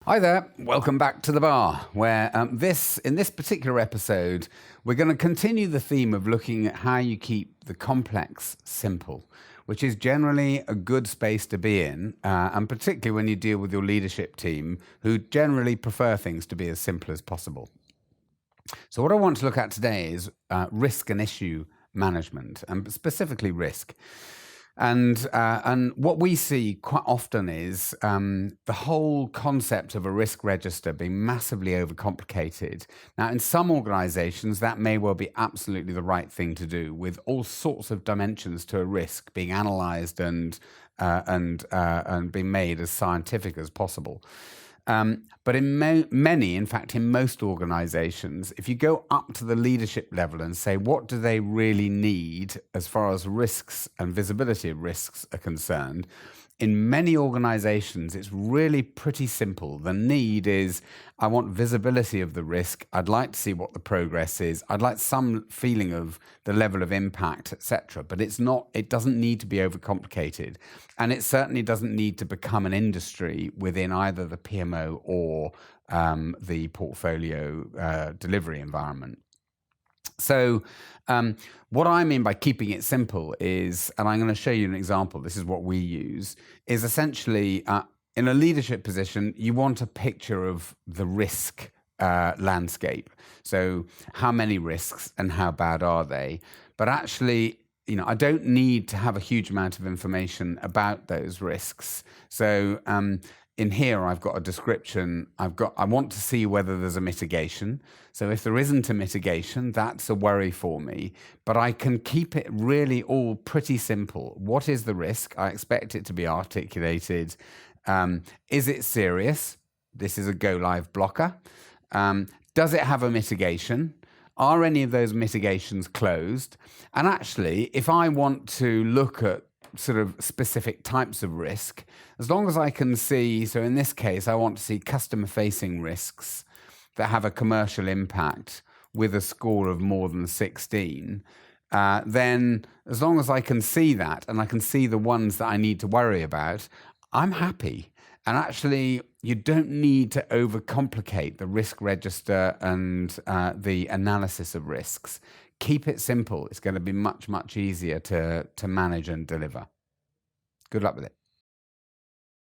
Hi there, welcome back to the bar, where in this particular episode, we're going to continue the theme of looking at how you keep the complex simple, which is generally a good space to be in, and particularly when you deal with your leadership team, who generally prefer things to be as simple as possible. So what I want to look at today is risk and issue management, and specifically risk. And what we see quite often is the whole concept of a risk register being massively overcomplicated. Now, in some organizations, that may well be absolutely the right thing to do, with all sorts of dimensions to a risk being analyzed and being made as scientific as possible. But in many, in fact, in most organizations, if you go up to the leadership level and say, what do they really need as far as risks and visibility of risks are concerned, in many organizations, it's really pretty simple. The need is, I want visibility of the risk. I'd like to see what the progress is. I'd like some feeling of the level of impact, etc. But it doesn't need to be overcomplicated. And it certainly doesn't need to become an industry within either the PMO or the portfolio delivery environment. So what I mean by keeping it simple is, and I'm going to show you an example, this is what we use, is essentially in a leadership position, you want a picture of the risk landscape. So how many risks and how bad are they? But actually, I don't need to have a huge amount of information about those risks. So in here, I've got a description. I want to see whether there's a mitigation. So if there isn't a mitigation, that's a worry for me. But I can keep it really all pretty simple. What is the risk? I expect it to be articulated. Is it serious? This is a go live blocker. Does it have a mitigation? Are any of those mitigations closed? And actually, if I want to look at sort of specific types of risk, as long as I can see, so in this case, I want to see customer-facing risks that have a commercial impact with a score of more than 16, then as long as I can see that and I can see the ones that I need to worry about, I'm happy. And actually, you don't need to overcomplicate the risk register and the analysis of risks. Keep it simple. It's going to be much, much easier to manage and deliver. Good luck with it.